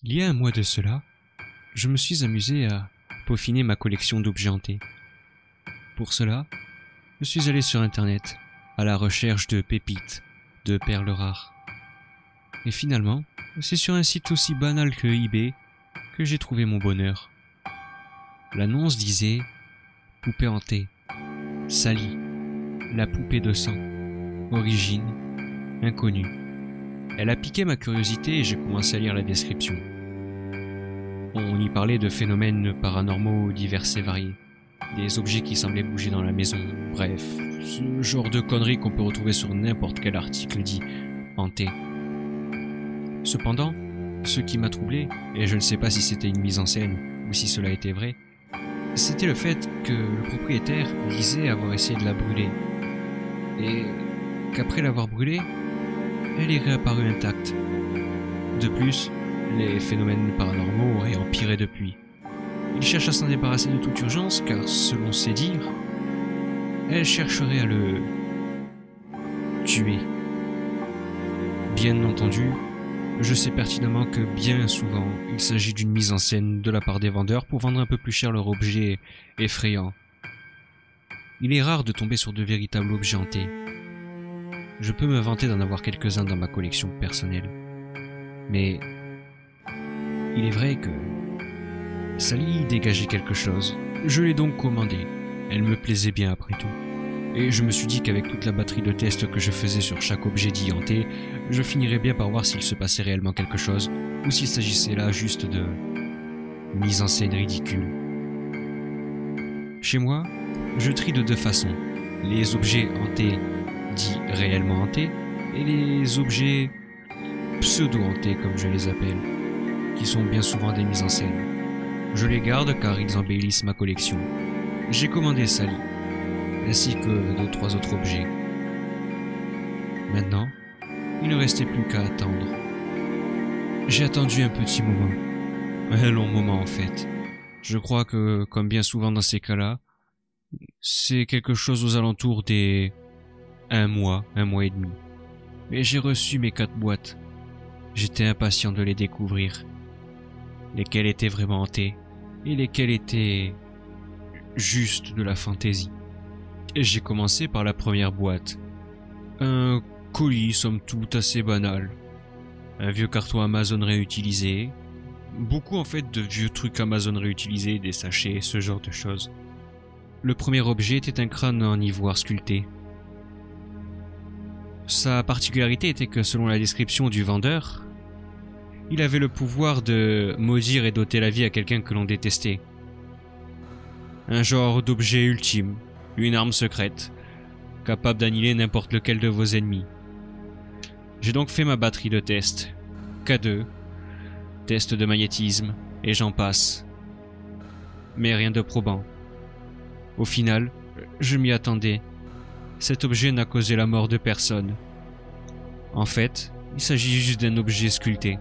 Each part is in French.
Il y a un mois de cela, je me suis amusé à peaufiner ma collection d'objets hantés. Pour cela, je suis allé sur internet, à la recherche de pépites, de perles rares. Et finalement, c'est sur un site aussi banal que eBay que j'ai trouvé mon bonheur. L'annonce disait « Poupée hantée, Sally, la poupée de sang, origine, inconnue ». Elle a piqué ma curiosité et j'ai commencé à lire la description. On y parlait de phénomènes paranormaux divers et variés, des objets qui semblaient bouger dans la maison, bref, ce genre de conneries qu'on peut retrouver sur n'importe quel article dit « hanté ». Cependant, ce qui m'a troublé, et je ne sais pas si c'était une mise en scène ou si cela était vrai, c'était le fait que le propriétaire disait avoir essayé de la brûler, et qu'après l'avoir brûlée, elle est réapparue intacte. De plus, les phénomènes paranormaux auraient empiré depuis. Il cherche à s'en débarrasser de toute urgence car, selon ses dires, elle chercherait à le tuer. Bien entendu, je sais pertinemment que bien souvent, il s'agit d'une mise en scène de la part des vendeurs pour vendre un peu plus cher leur objet effrayant. Il est rare de tomber sur de véritables objets hantés. Je peux me vanter d'en avoir quelques-uns dans ma collection personnelle. Mais il est vrai que Sally dégageait quelque chose. Je l'ai donc commandée. Elle me plaisait bien après tout. Et je me suis dit qu'avec toute la batterie de tests que je faisais sur chaque objet dit hanté, je finirais bien par voir s'il se passait réellement quelque chose, ou s'il s'agissait là juste de mise en scène ridicule. Chez moi, je trie de deux façons. Les objets hantés dits réellement hantés, et les objets pseudo-hantés comme je les appelle, qui sont bien souvent des mises en scène. Je les garde car ils embellissent ma collection. J'ai commandé Sally, ainsi que 2-3 autres objets. Maintenant, il ne restait plus qu'à attendre. J'ai attendu un petit moment, un long moment en fait. Je crois que, comme bien souvent dans ces cas-là, c'est quelque chose aux alentours des 1 mois et demi. Mais j'ai reçu mes 4 boîtes. J'étais impatient de les découvrir. Lesquelles étaient vraiment hantées et lesquelles étaient juste de la fantaisie. Et j'ai commencé par la première boîte. Un colis somme toute assez banal. Un vieux carton Amazon réutilisé. Beaucoup en fait de vieux trucs Amazon réutilisés, des sachets, ce genre de choses. Le premier objet était un crâne en ivoire sculpté. Sa particularité était que selon la description du vendeur, il avait le pouvoir de maudire et d'ôter la vie à quelqu'un que l'on détestait. Un genre d'objet ultime, une arme secrète, capable d'annihiler n'importe lequel de vos ennemis. J'ai donc fait ma batterie de tests, K2, test de magnétisme, et j'en passe. Mais rien de probant. Au final, je m'y attendais. Cet objet n'a causé la mort de personne. En fait, il s'agit juste d'un objet sculpté.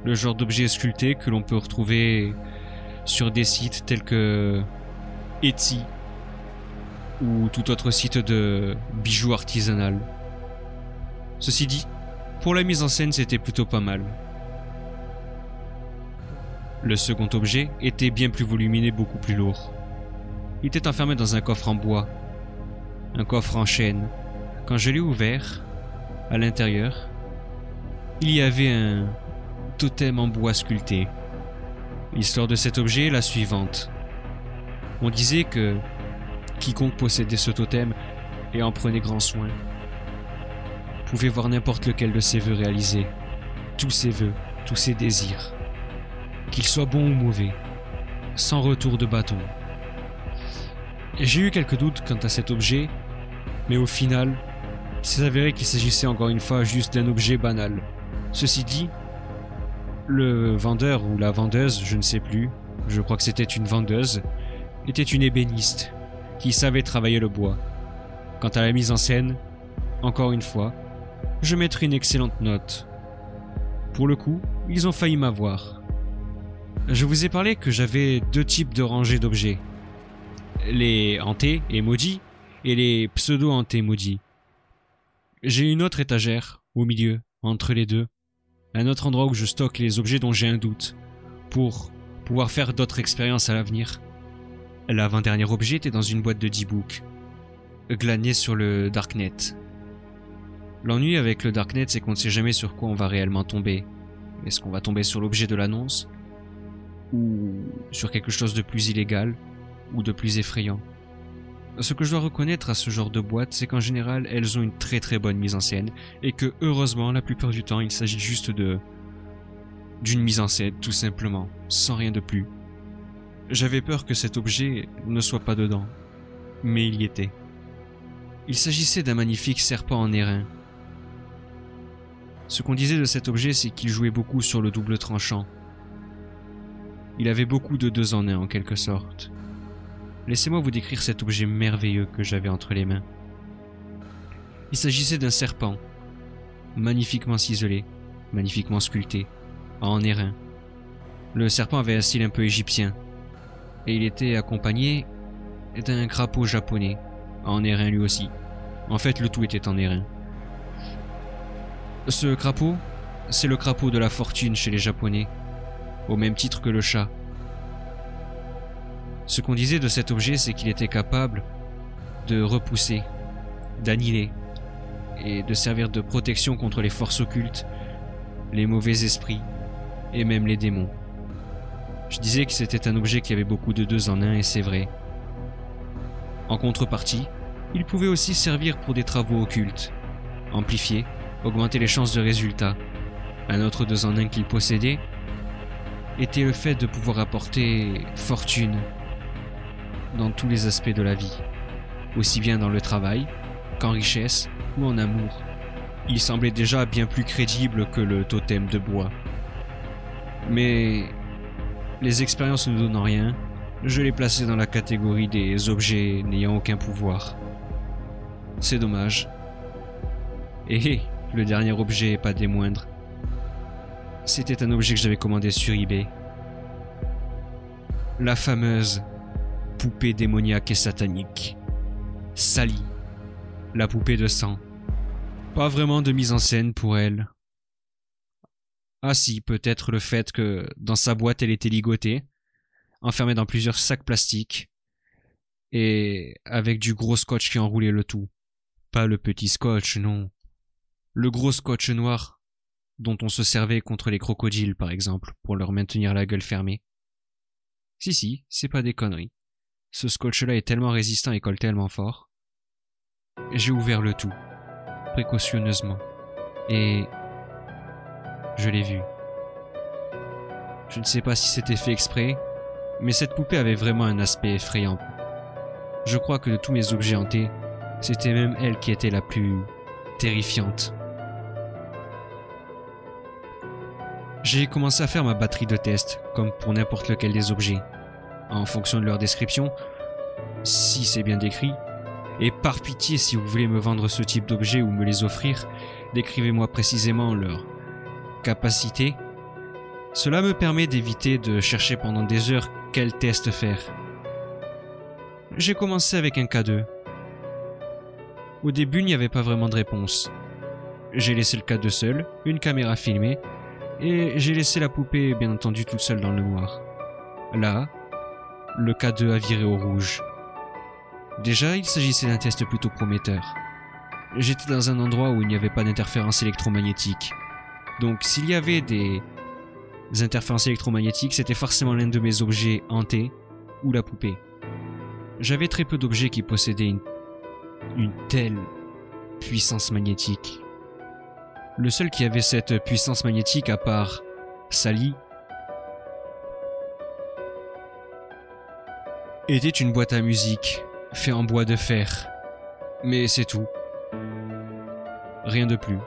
Le genre d'objet sculpté que l'on peut retrouver sur des sites tels que Etsy ou tout autre site de bijoux artisanal. Ceci dit, pour la mise en scène, c'était plutôt pas mal. Le second objet était bien plus volumineux et beaucoup plus lourd. Il était enfermé dans un coffre en bois. Un coffre en chêne. Quand je l'ai ouvert, à l'intérieur, il y avait un totem en bois sculpté. L'histoire de cet objet est la suivante. On disait que quiconque possédait ce totem et en prenait grand soin pouvait voir n'importe lequel de ses vœux réalisés, tous ses vœux, tous ses désirs, qu'ils soient bons ou mauvais, sans retour de bâton. J'ai eu quelques doutes quant à cet objet, mais au final, il s'est avéré qu'il s'agissait encore une fois juste d'un objet banal. Ceci dit, le vendeur ou la vendeuse, je ne sais plus, je crois que c'était une vendeuse, était une ébéniste qui savait travailler le bois. Quant à la mise en scène, encore une fois, je mettrai une excellente note. Pour le coup, ils ont failli m'avoir. Je vous ai parlé que j'avais 2 types de rangées d'objets. Les hantés et maudits et les pseudo-hantés maudits. J'ai une autre étagère, au milieu, entre les deux, Un autre endroit où je stocke les objets dont j'ai un doute, pour pouvoir faire d'autres expériences à l'avenir. L'avant-dernier objet était dans une boîte de 10 books, glanée sur le Darknet. L'ennui avec le Darknet, c'est qu'on ne sait jamais sur quoi on va réellement tomber. Est-ce qu'on va tomber sur l'objet de l'annonce, ou sur quelque chose de plus illégal, ou de plus effrayant? Ce que je dois reconnaître à ce genre de boîte, c'est qu'en général, elles ont une très très bonne mise en scène, et que heureusement, la plupart du temps, il s'agit juste d'une mise en scène, tout simplement, sans rien de plus. J'avais peur que cet objet ne soit pas dedans, mais il y était. Il s'agissait d'un magnifique serpent en airain. Ce qu'on disait de cet objet, c'est qu'il jouait beaucoup sur le double tranchant. Il avait beaucoup de 2 en 1 en quelque sorte. Laissez-moi vous décrire cet objet merveilleux que j'avais entre les mains. Il s'agissait d'un serpent, magnifiquement ciselé, magnifiquement sculpté, en airain. Le serpent avait un style un peu égyptien, et il était accompagné d'un crapaud japonais, en airain lui aussi. En fait, le tout était en airain. Ce crapaud, c'est le crapaud de la fortune chez les Japonais, au même titre que le chat. Ce qu'on disait de cet objet, c'est qu'il était capable de repousser, d'annihiler, et de servir de protection contre les forces occultes, les mauvais esprits, et même les démons. Je disais que c'était un objet qui avait beaucoup de 2 en 1, et c'est vrai. En contrepartie, il pouvait aussi servir pour des travaux occultes, amplifier, augmenter les chances de résultat. Un autre 2 en 1 qu'il possédait était le fait de pouvoir apporter fortune dans tous les aspects de la vie, aussi bien dans le travail qu'en richesse ou en amour. Il semblait déjà bien plus crédible que le totem de bois. Mais les expériences ne donnant rien, je l'ai placé dans la catégorie des objets n'ayant aucun pouvoir. C'est dommage. Et le dernier objet, pas des moindres, c'était un objet que j'avais commandé sur eBay. La fameuse poupée démoniaque et satanique, Sally, la poupée de sang. Pas vraiment de mise en scène pour elle. Ah si, peut-être le fait que dans sa boîte elle était ligotée, enfermée dans plusieurs sacs plastiques, et avec du gros scotch qui enroulait le tout. Pas le petit scotch, non. Le gros scotch noir dont on se servait contre les crocodiles, par exemple, pour leur maintenir la gueule fermée. Si, c'est pas des conneries. Ce scotch-là est tellement résistant et colle tellement fort. J'ai ouvert le tout, précautionneusement, et je l'ai vu. Je ne sais pas si c'était fait exprès, mais cette poupée avait vraiment un aspect effrayant. Je crois que de tous mes objets hantés, c'était même elle qui était la plus terrifiante. J'ai commencé à faire ma batterie de tests, comme pour n'importe lequel des objets, en fonction de leur description, si c'est bien décrit, et par pitié, si vous voulez me vendre ce type d'objet ou me les offrir, décrivez-moi précisément leur capacité. Cela me permet d'éviter de chercher pendant des heures quel test faire. J'ai commencé avec un K2. Au début, il n'y avait pas vraiment de réponse. J'ai laissé le K2 seul, une caméra filmée, et j'ai laissé la poupée bien entendu toute seule dans le noir. Là, le K2 a viré au rouge. Déjà, il s'agissait d'un test plutôt prometteur. J'étais dans un endroit où il n'y avait pas d'interférence électromagnétique. Donc s'il y avait des interférences électromagnétiques, c'était forcément l'un de mes objets hantés ou la poupée. J'avais très peu d'objets qui possédaient une telle puissance magnétique. Le seul qui avait cette puissance magnétique, à part Sally, était une boîte à musique, faite en bois de fer. Mais c'est tout. Rien de plus.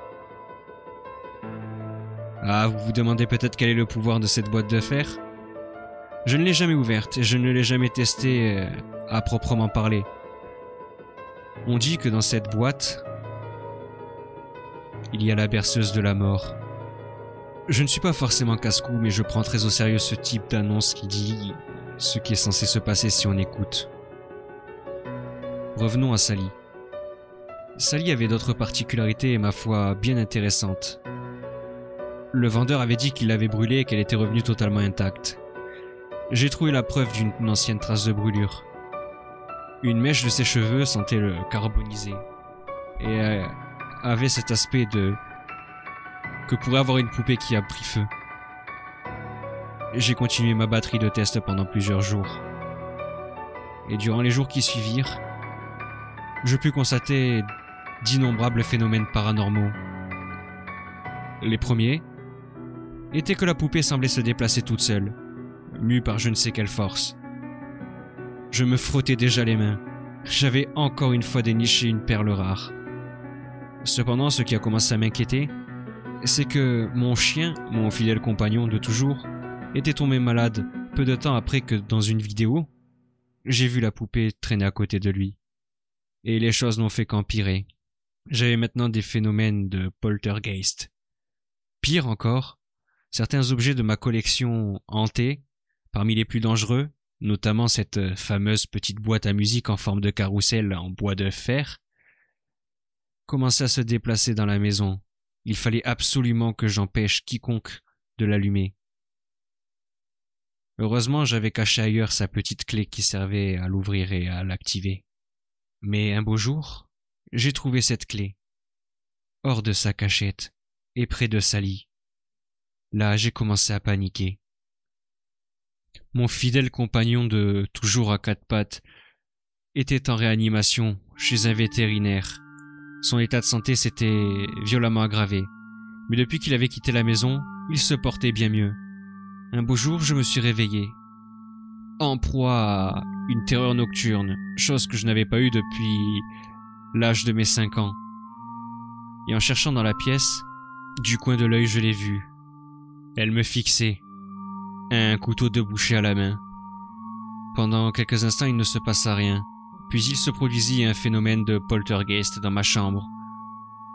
Ah, vous vous demandez peut-être quel est le pouvoir de cette boîte de fer? Je ne l'ai jamais ouverte et je ne l'ai jamais testée à proprement parler. On dit que dans cette boîte, il y a la berceuse de la mort. Je ne suis pas forcément casse-cou, mais je prends très au sérieux ce type d'annonce qui dit ce qui est censé se passer si on écoute. Revenons à Sally. Sally avait d'autres particularités et ma foi bien intéressantes. Le vendeur avait dit qu'il l'avait brûlée et qu'elle était revenue totalement intacte. J'ai trouvé la preuve d'une ancienne trace de brûlure. Une mèche de ses cheveux sentait le carbonisé et avait cet aspect que pourrait avoir une poupée qui a pris feu. J'ai continué ma batterie de tests pendant plusieurs jours. Et durant les jours qui suivirent, je pus constater d'innombrables phénomènes paranormaux. Les premiers étaient que la poupée semblait se déplacer toute seule, mue par je ne sais quelle force. Je me frottais déjà les mains. J'avais encore une fois déniché une perle rare. Cependant, ce qui a commencé à m'inquiéter, c'est que mon chien, mon fidèle compagnon de toujours, était tombé malade peu de temps après que dans une vidéo, j'ai vu la poupée traîner à côté de lui. Et les choses n'ont fait qu'empirer. J'avais maintenant des phénomènes de poltergeist. Pire encore, certains objets de ma collection hantés, parmi les plus dangereux, notamment cette fameuse petite boîte à musique en forme de carrousel en bois de fer, commençaient à se déplacer dans la maison. Il fallait absolument que j'empêche quiconque de l'allumer. Heureusement, j'avais caché ailleurs sa petite clé qui servait à l'ouvrir et à l'activer. Mais un beau jour, j'ai trouvé cette clé, hors de sa cachette et près de sa lit. Là, j'ai commencé à paniquer. Mon fidèle compagnon de toujours à quatre pattes était en réanimation chez un vétérinaire. Son état de santé s'était violemment aggravé, mais depuis qu'il avait quitté la maison, il se portait bien mieux. Un beau jour, je me suis réveillé, en proie à une terreur nocturne, chose que je n'avais pas eue depuis l'âge de mes 5 ans. Et en cherchant dans la pièce, du coin de l'œil, je l'ai vue. Elle me fixait, un couteau de boucher à la main. Pendant quelques instants, il ne se passa rien. Puis il se produisit un phénomène de poltergeist dans ma chambre.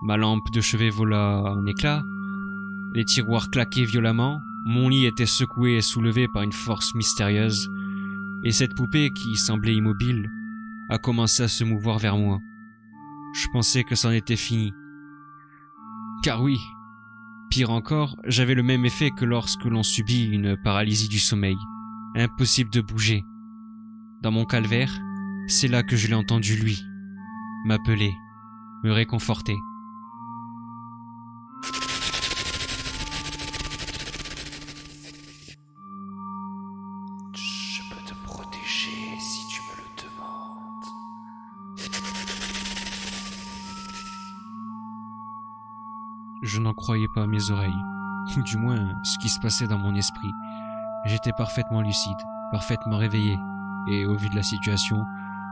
Ma lampe de chevet vola en éclats, les tiroirs claquaient violemment, mon lit était secoué et soulevé par une force mystérieuse, et cette poupée, qui semblait immobile, a commencé à se mouvoir vers moi. Je pensais que c'en était fini. Car oui, pire encore, j'avais le même effet que lorsque l'on subit une paralysie du sommeil. Impossible de bouger. Dans mon calvaire, c'est là que je l'ai entendu, lui, m'appeler, me réconforter. Je peux te protéger si tu me le demandes. Je n'en croyais pas à mes oreilles, ou du moins ce qui se passait dans mon esprit. J'étais parfaitement lucide, parfaitement réveillé, et au vu de la situation,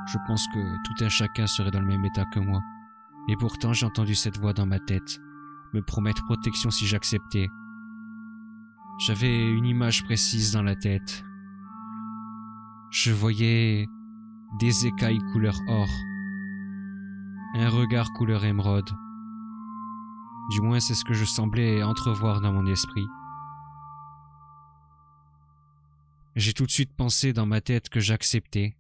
je pense que tout un chacun serait dans le même état que moi. Et pourtant, j'ai entendu cette voix dans ma tête, me promettre protection si j'acceptais. J'avais une image précise dans la tête. Je voyais des écailles couleur or, un regard couleur émeraude. Du moins, c'est ce que je semblais entrevoir dans mon esprit. J'ai tout de suite pensé dans ma tête que j'acceptais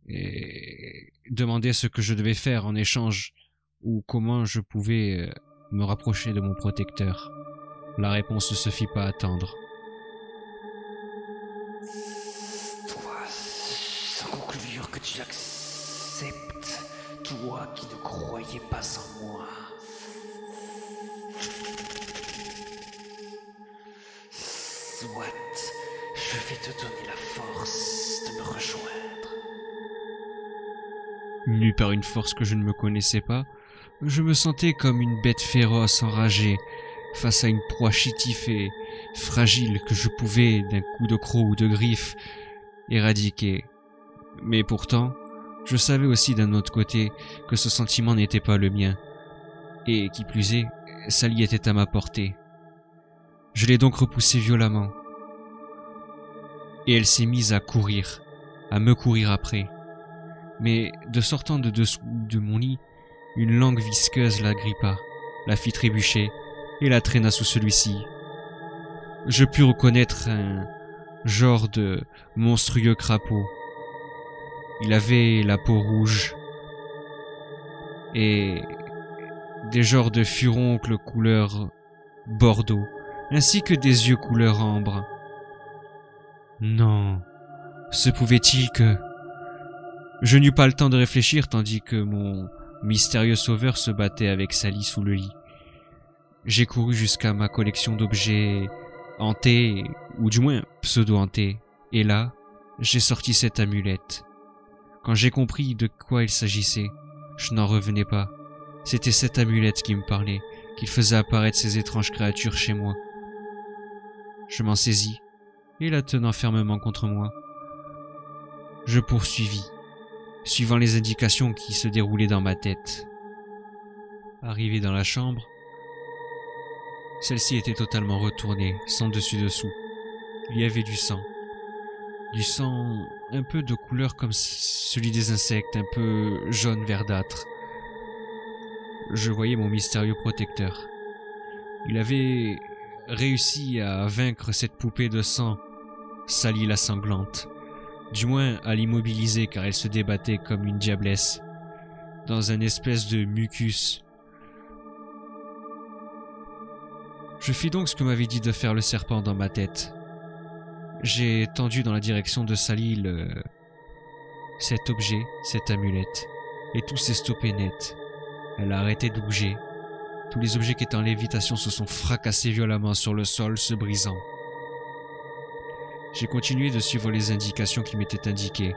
et demandé ce que je devais faire en échange ou comment je pouvais me rapprocher de mon protecteur. La réponse ne se fit pas attendre. Toi, sans conclure que tu acceptes, toi qui ne croyais pas en moi. Soit, je vais te donner la force de me rejoindre. Mu par une force que je ne me connaissais pas, je me sentais comme une bête féroce enragée face à une proie chétive et fragile que je pouvais, d'un coup de croc ou de griffe, éradiquer. Mais pourtant, je savais aussi d'un autre côté que ce sentiment n'était pas le mien, et qui plus est, Sally était à ma portée. Je l'ai donc repoussée violemment, et elle s'est mise à courir, à me courir après. Mais de sortant de dessous de mon lit, une langue visqueuse la grippa, la fit trébucher et la traîna sous celui-ci. Je pus reconnaître un genre de monstrueux crapaud. Il avait la peau rouge et des genres de furoncles couleur bordeaux, ainsi que des yeux couleur ambre. Non, se pouvait-il que... Je n'eus pas le temps de réfléchir tandis que mon mystérieux sauveur se battait avec Sally sous le lit. J'ai couru jusqu'à ma collection d'objets hantés, ou du moins pseudo-hantés, et là, j'ai sorti cette amulette. Quand j'ai compris de quoi il s'agissait, je n'en revenais pas. C'était cette amulette qui me parlait, qui faisait apparaître ces étranges créatures chez moi. Je m'en saisis, et la tenant fermement contre moi, je poursuivis, suivant les indications qui se déroulaient dans ma tête. Arrivé dans la chambre, celle-ci était totalement retournée, sans dessus-dessous. Il y avait du sang un peu de couleur comme celui des insectes, un peu jaune verdâtre. Je voyais mon mystérieux protecteur. Il avait réussi à vaincre cette poupée de sang, Sally la sanglante. Du moins à l'immobiliser car elle se débattait comme une diablesse, dans un espèce de mucus. Je fis donc ce que m'avait dit de faire le serpent dans ma tête. J'ai tendu dans la direction de Sally cet objet, cette amulette, et tout s'est stoppé net. Elle a arrêté de bouger. Tous les objets qui étaient en lévitation se sont fracassés violemment sur le sol, se brisant. J'ai continué de suivre les indications qui m'étaient indiquées.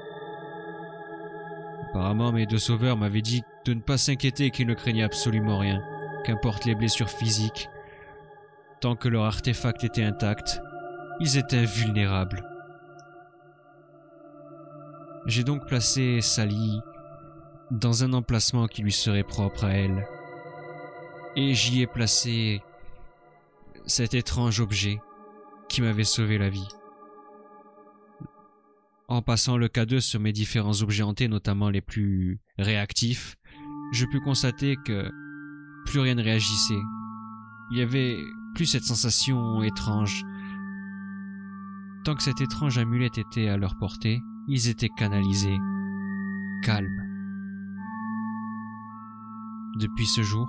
Apparemment, mes deux sauveurs m'avaient dit de ne pas s'inquiéter et qu'ils ne craignaient absolument rien, qu'importe les blessures physiques. Tant que leur artefact était intact, ils étaient invulnérables. J'ai donc placé Sally dans un emplacement qui lui serait propre à elle. Et j'y ai placé cet étrange objet qui m'avait sauvé la vie. En passant le K2 sur mes différents objets hantés, notamment les plus réactifs, je pus constater que plus rien ne réagissait. Il y avait plus cette sensation étrange. Tant que cette étrange amulette était à leur portée, ils étaient canalisés, calmes. Depuis ce jour,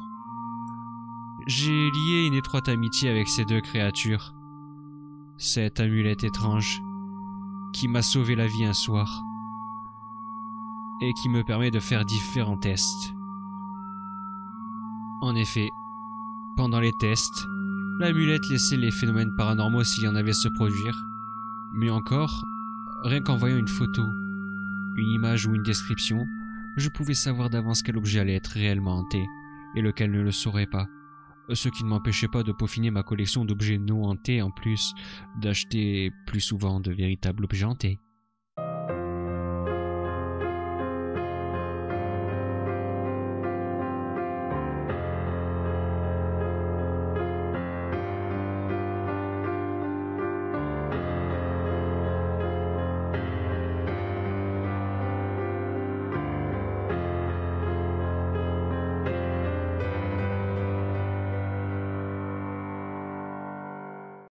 j'ai lié une étroite amitié avec ces deux créatures. Cette amulette étrange qui m'a sauvé la vie un soir et qui me permet de faire différents tests. En effet, pendant les tests, l'amulette laissait les phénomènes paranormaux s'il y en avait se produire. Mieux encore, rien qu'en voyant une photo, une image ou une description, je pouvais savoir d'avance quel objet allait être réellement hanté et lequel ne le saurait pas. Ce qui ne m'empêchait pas de peaufiner ma collection d'objets non hantés en plus d'acheter plus souvent de véritables objets hantés.